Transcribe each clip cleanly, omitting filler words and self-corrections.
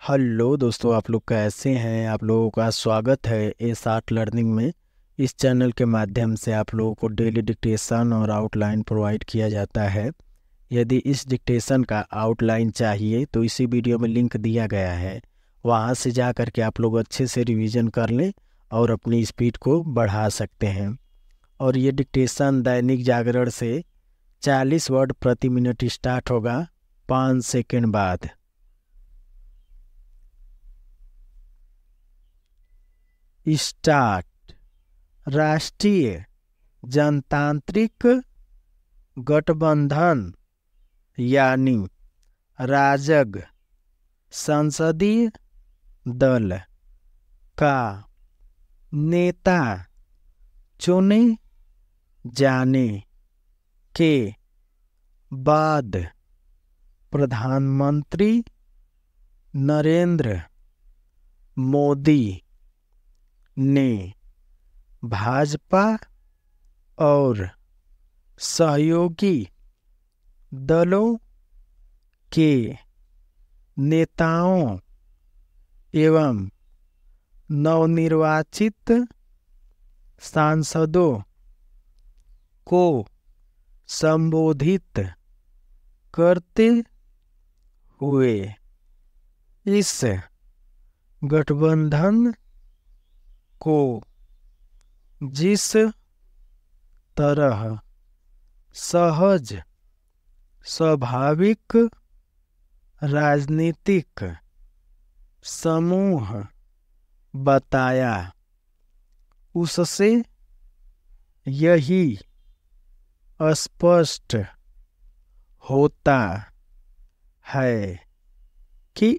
Hello दोस्तों, आप लोग कैसे हैं। आप लोगों का स्वागत है एस आर्ट लर्निंग में। इस चैनल के माध्यम से आप लोगों को डेली डिक्टेशन और आउटलाइन प्रोवाइड किया जाता है। यदि इस डिक्टेशन का आउटलाइन चाहिए तो इसी वीडियो में लिंक दिया गया है, वहां से जा कर के आप लोग अच्छे से रिवीजन कर लें और अपनी स्पीड को बढ़ा सकते हैं। और ये डिक्टेशन दैनिक जागरण से 40 वर्ड प्रति मिनट स्टार्ट होगा 5 सेकंड बाद। स्टार्ट। राष्ट्रीय जनतांत्रिक गठबंधन यानी राजग संसदीय दल का नेता चुने जाने के बाद प्रधानमंत्री नरेंद्र मोदी ने भाजपा और सहयोगी दलों के नेताओं एवं नवनिर्वाचित सांसदों को संबोधित करते हुए इस गठबंधन को जिस तरह सहज स्वाभाविक राजनीतिक समूह बताया, उससे यही स्पष्ट होता है कि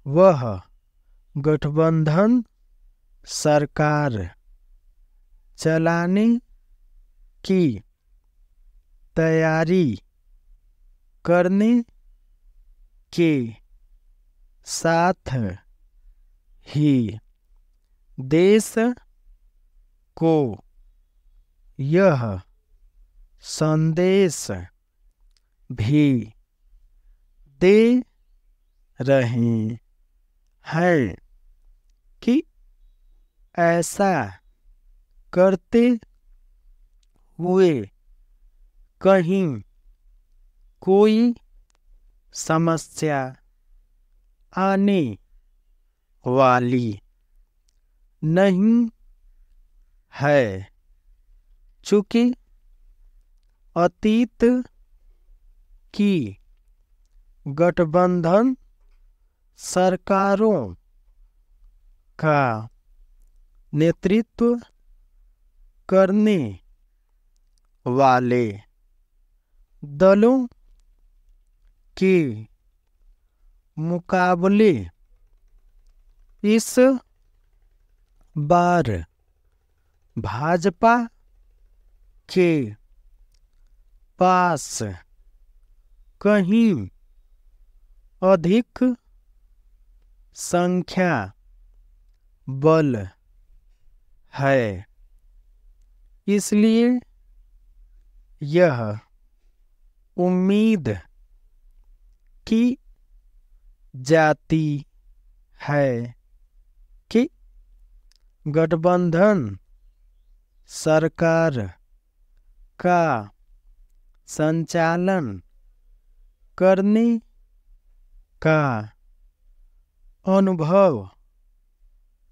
वह गठबंधन सरकार चलाने की तैयारी करने के साथ ही देश को यह संदेश भी दे रहे हैं कि ऐसा करते हुए कहीं कोई समस्या आने वाली नहीं है, चूँकि अतीत की गठबंधन सरकारों का नेतृत्व करने वाले दलों के मुकाबले इस बार भाजपा के पास कहीं अधिक संख्या बल है, इसलिए यह उम्मीद की जाती है कि गठबंधन सरकार का संचालन करने का अनुभव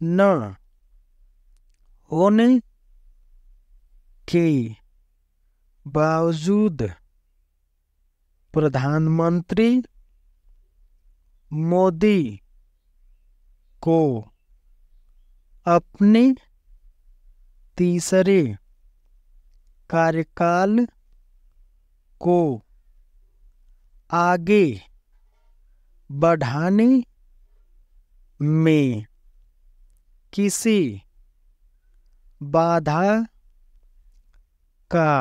न होने के बावजूद प्रधानमंत्री मोदी को अपने तीसरे कार्यकाल को आगे बढ़ाने में किसी बाधा का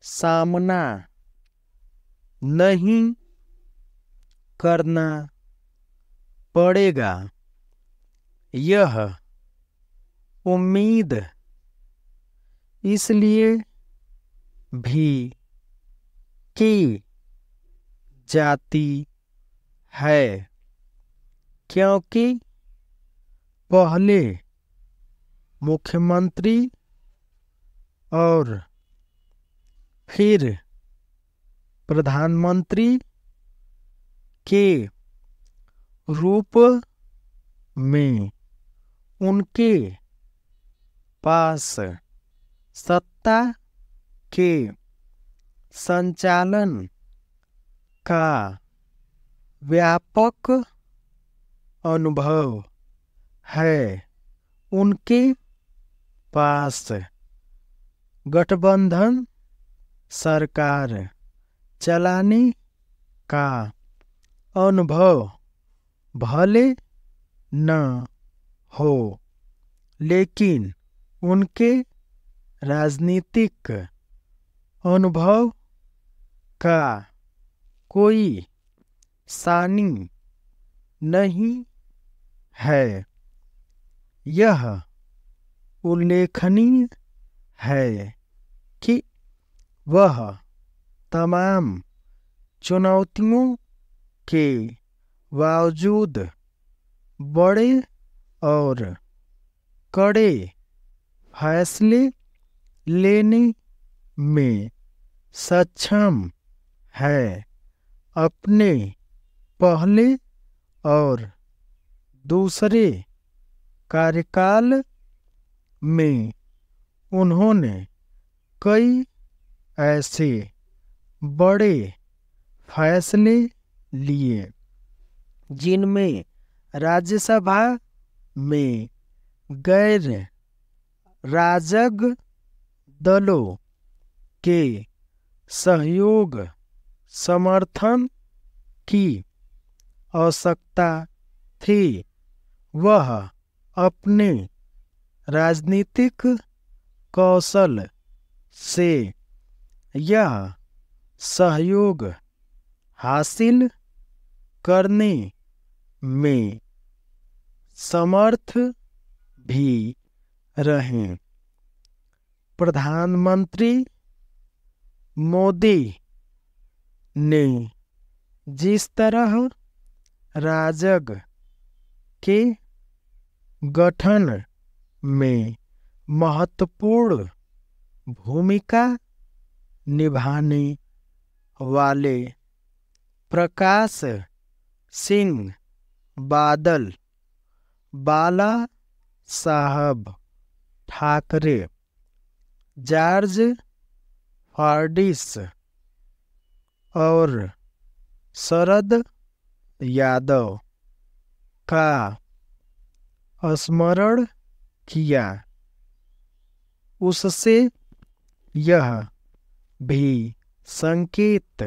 सामना नहीं करना पड़ेगा। यह उम्मीद इसलिए भी की जाती है क्योंकि पहले मुख्यमंत्री और फिर प्रधानमंत्री के रूप में उनके पास सत्ता के संचालन का व्यापक अनुभव है। उनके पास गठबंधन सरकार चलाने का अनुभव भले न हो, लेकिन उनके राजनीतिक अनुभव का कोई सानी नहीं है। यह उल्लेखनीय है कि वह तमाम चुनौतियों के बावजूद बड़े और कड़े फैसले लेने में सक्षम है। अपने पहले और दूसरे कार्यकाल में उन्होंने कई ऐसे बड़े फैसले लिए जिनमें राज्यसभा में गैर राजग दलों के सहयोग समर्थन की आवश्यकता थी। वह अपने राजनीतिक कौशल से यह सहयोग हासिल करने में समर्थ भी रहे। प्रधानमंत्री मोदी ने जिस तरह राजग के गठन में महत्वपूर्ण भूमिका निभाने वाले प्रकाश सिंह बादल, बाला साहब ठाकरे, जॉर्ज फर्नांडिस और शरद यादव का स्मरण किया, उससे यह भी संकेत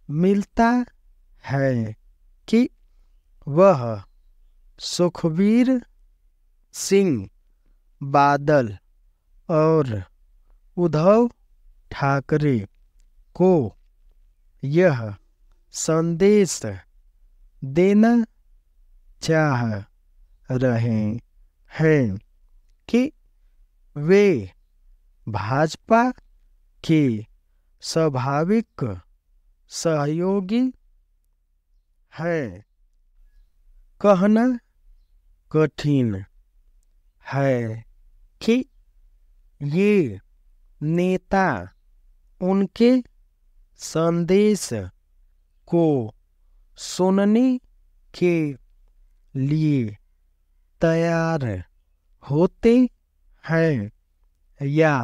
मिलता है कि वह सुखबीर सिंह बादल और उद्धव ठाकरे को यह संदेश देना चाह रहे हैं कि वे भाजपा के स्वाभाविक सहयोगी हैं। कहना कठिन है कि ये नेता उनके संदेश को सुनने के लिए तैयार होते हैं या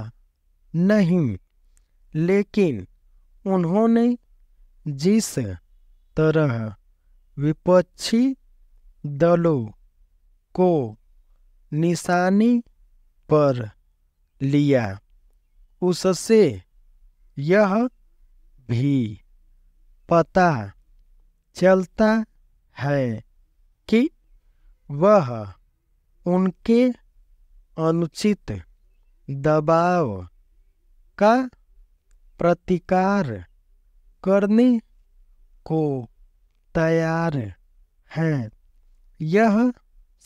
नहीं, लेकिन उन्होंने जिस तरह विपक्षी दलों को निशाने पर लिया, उससे यह भी पता चलता है कि वह उनके अनुचित दबाव का प्रतिकार करने को तैयार हैं। यह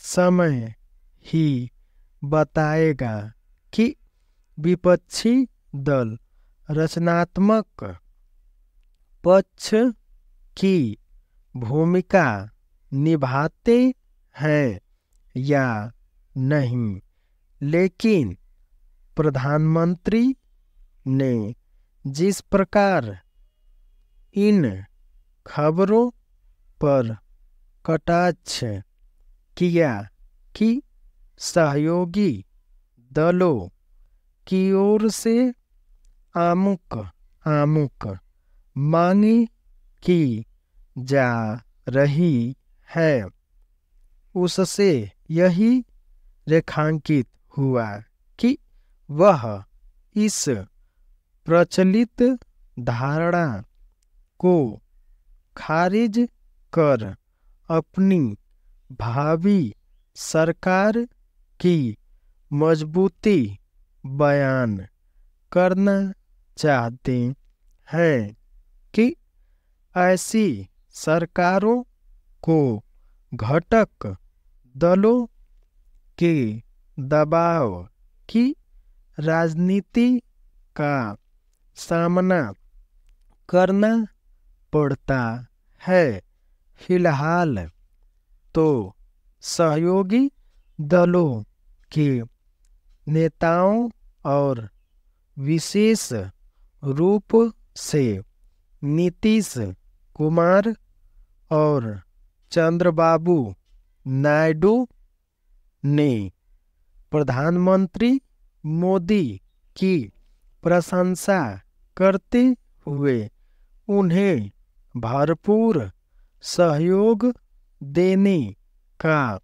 समय ही बताएगा कि विपक्षी दल रचनात्मक पक्ष की भूमिका निभाते हैं या नहीं, लेकिन प्रधानमंत्री ने जिस प्रकार इन खबरों पर कटाक्ष किया कि सहयोगी दलों की ओर से आमुख मांगे की जा रही है, उससे यही रेखांकित हुआ कि वह इस प्रचलित धारणा को खारिज कर अपनी भावी सरकार की मजबूती बयान करना चाहते हैं कि ऐसी सरकारों को घटक दलों के दबाव की राजनीति का सामना करना पड़ता है। फिलहाल तो सहयोगी दलों के नेताओं और विशेष रूप से नीतीश कुमार और चंद्रबाबू नायडू ने प्रधानमंत्री मोदी की प्रशंसा करते हुए उन्हें भरपूर सहयोग देने का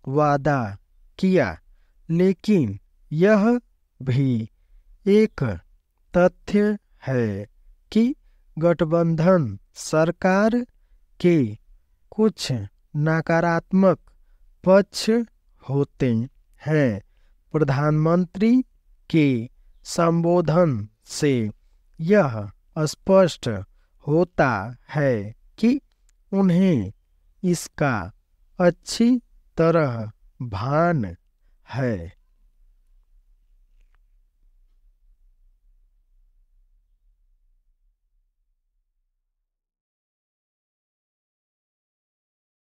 वादा किया, लेकिन यह भी एक तथ्य है कि गठबंधन सरकार के कुछ नकारात्मक पक्ष होते हैं। प्रधानमंत्री के संबोधन से यह स्पष्ट होता है कि उन्हें इसका अच्छी तरह भान है।